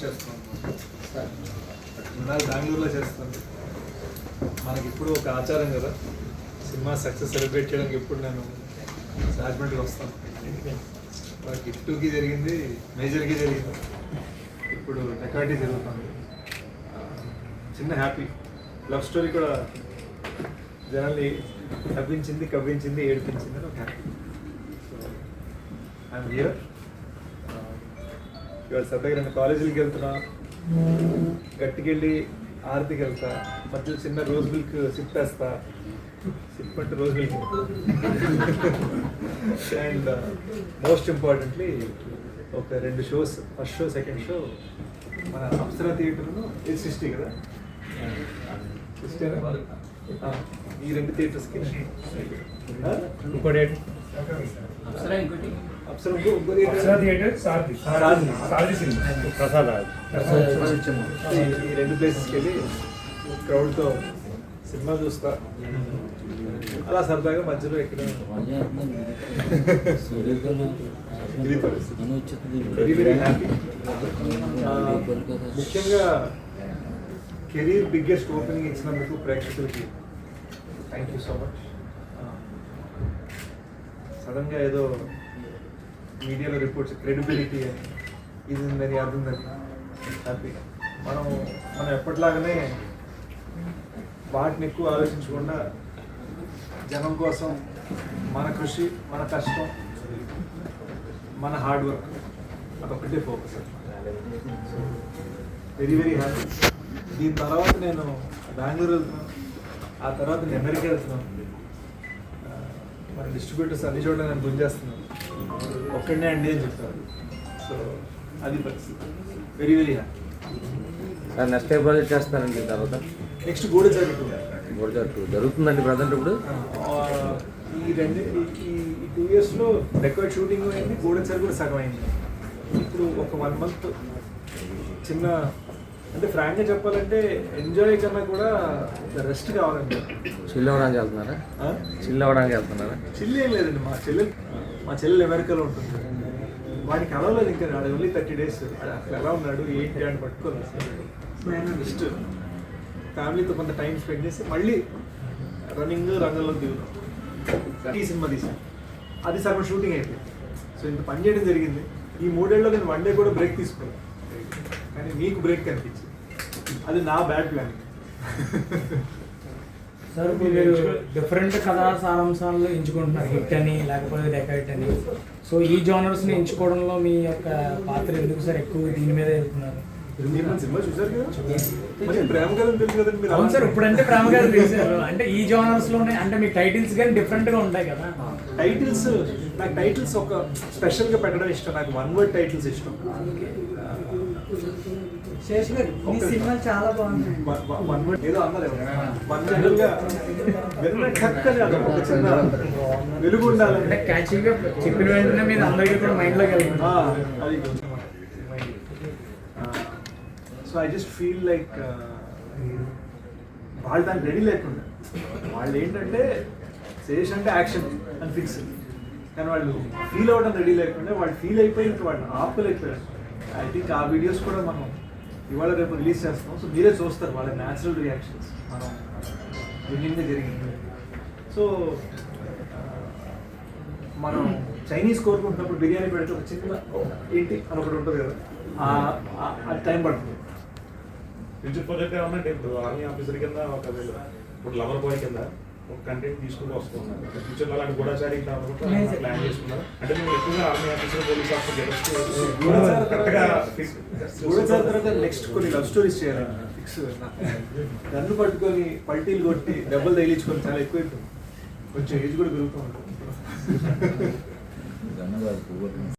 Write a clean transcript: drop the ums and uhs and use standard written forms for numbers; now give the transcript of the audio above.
చేస్తాం బెంగళూరులో చేస్తాను. మనకి ఇప్పుడు ఒక ఆచారం కదా, సినిమా సక్సెస్ సెలబ్రేట్ చేయడానికి ఎప్పుడు నేను రాజమండ్రికి వస్తాను. గిఫ్ట్ 2కి జరిగింది, మేజర్కి జరిగింది, ఇప్పుడు డెకాటీ జరుగుతుంది. చిన్న హ్యాపీ లవ్ స్టోరీ కూడా జనాల్ని కవ్వించింది, ఏడిపించింది అని ఒక హ్యాపీ. So I'm here. ఇవాళ సరదాగా నేను కాలేజీకి వెళ్తున్నా, గట్టికెళ్ళి ఆరతికి వెళ్తా, మధ్యలో చిన్న రోజ్ మిల్క్ సిప్ వేస్తా, సిప్ అంటే rose milk. And most importantly ఒక 2 shows, first show second show మన అప్సరా థియేటర్ను 60 కదా, 60 ఈ 2 థియేటర్స్కి ఇంకోటి ఈ 2 ప్లేసెస్కి వెళ్ళి క్రౌడ్తో సినిమా చూస్తా. అలా సరదాగా మధ్యలో ఎక్కడ వెరీ వెరీ హ్యాపీ. ముఖ్యంగా కెరీర్ బిగ్గెస్ట్ ఓపెనింగ్ ఇచ్చినందుకు ప్రేక్షకులకి థ్యాంక్ యూ సో మచ్. సడన్గా ఏదో మీడియాలో రిపోర్ట్స్ క్రెడిబిలిటీ అని ఇది ఉందని అది ఉందని హ్యాపీగా మనం ఎప్పటిలాగానే వాటిని ఎక్కువ ఆలోచించకుండా జనం కోసం మన కృషి, మన కష్టం, మన హార్డ్ వర్క్ అదొక్కటే ఫోకస్. Very very happy. దీని తర్వాత నేను బెంగళూరు వెళ్తున్నాను, ఆ తర్వాత నేను అమెరికా వెళ్తున్నాను. మన డిస్ట్రిబ్యూటర్స్ అన్ని చోట్ల నేను గుంజేస్తున్నాను, ఒక్కడనే అండి అని చెప్తాను. సో అది పరిస్థితి. Very very happy. నెక్స్ట్ ఏ ప్రాజెక్ట్ చేస్తారండి తర్వాత? నెక్స్ట్ గూఢచారి జరుగుతుందండి ప్రజెంట్ ఇప్పుడు. ఈ 2 ఇయర్స్లో డెకోరేట్ షూటింగ్ అయింది, గూఢచారి కూడా సగం అయింది. ఇప్పుడు ఒక 1 మంత్ చిన్న, అంటే ఫ్రాంక్గా చెప్పాలంటే ఎంజాయ్ కన్నా కూడా రెస్ట్ కావాలండి. చిల్ అవ్వడానికి వెళ్తున్నారా? చిల్ ఏం లేదండి. మా చెల్లెలు అమెరికాలో ఉంటుంది, వాడికి కలవలేదు ఇంకా. Only 30 days. అసలు ఎలా ఉన్నాడు ఏంటి అని పట్టుకోలేదు. జస్ట్ ఫ్యామిలీతో కొంత టైం స్పెండ్ చేసి మళ్ళీ రంగంలో దిగుతాం. ఈ సినిమా తీసాను, అది సగం షూటింగ్ అయిపోయింది. సో ఇంత పని చేయడం జరిగింది. ఈ 3 ఏళ్ళలో నేను 1 డే కూడా బ్రేక్ తీసుకోలేదు, కానీ మీకు బ్రేక్ కనిపించింది. అది నా బ్యాడ్ ప్లాన్. సార్ మీరు డిఫరెంట్ కథా సారాంశాలను ఎంచుకుంటున్నారు, హిట్ అని లేకపోతే డెకాయిట్ అని. సో ఈ జోనర్స్ని ఎంచుకోవడంలో మీ యొక్క పాత్ర ఎందుకు సార్ ఎక్కువ దీని మీద వెళ్తున్నారు? సినిమా చూసారు కదా, ప్రేమ కథ తెలుసు కదండి మీరు. అవును సార్, ఇప్పుడంటే ప్రేమ కథ తెలిసారు. అంటే ఈ జోనర్స్ లోనే అంటే మీ టైటిల్స్ కానీ డిఫరెంట్ గా ఉంటాయి కదా. నాకు టైటిల్స్ ఒక స్పెషల్ గా పెట్టడం ఇష్టం. నాకు 1 word టైటిల్స్ ఇష్టం. శేష్ గారు ఈ సినిమా చాలా బాగుంది. 1 word ఏదో అన్నారు, 1 word గా ఒక చిన్న వెలుగు ఉండాలి. అంటే క్యాచింగ్ చెప్పిన వెంటనే మీద అందరికీ కూడా మైండ్ లోకి వెళ్తుంది. So I just feel like వాళ్ళు దానికి రెడీ లేకుండా, వాళ్ళు ఏంటంటే శేష్ అంటే యాక్షన్ అని ఫిక్స్, కానీ వాళ్ళు ఫీల్ అవ్వడం రెడీ లేకుండా వాళ్ళు ఫీల్ అయిపోయి ఇంకా వాళ్ళు ఆపుకోలేకపోయారు. ఐ థింక్ ఆ వీడియోస్ కూడా మనం ఇవాళ రేపు రిలీజ్ చేస్తాం. సో మీరే చూస్తారు వాళ్ళ న్యాచురల్ రియాక్షన్స్ మనం విన్నింగ్గా జరిగింది. సో మనం చైనీస్ కోరుకుంటున్నప్పుడు బిర్యానీ పెడితే ఒక చిన్న ఏంటి అని ఒకటి ఉంటుంది కదా, అది టైం పడుతుంది. ఫ్యూచర్ ప్రాజెక్ట్ ఏమన్నా ఇప్పుడు ఆర్మీ ఆఫీసర్ కింద ఒక ఇప్పుడు లవర్ బాయ్ కింద ఒక కంటెంట్ తీసుకుంటూ వస్తున్నారు. ఫ్యూచర్లో అలాంటి గూఢచారి ప్లాన్ చేసుకున్నారు. అంటే మేము ఎక్కువగా ఆర్మీ ఆఫీసర్, పోలీస్ ఆఫీసర్ గూఢచారి తర్వాత నెక్స్ట్ కొన్ని లవ్ స్టోరీస్ చేయాలి ఫిక్స్. గన్ను పట్టుకొని పల్టీలు కొట్టి దెబ్బలు తగిలించుకొని చాలా ఎక్కువ కొంచెం ఏజ్ కూడా పెరుగుతూ ఉంటుంది.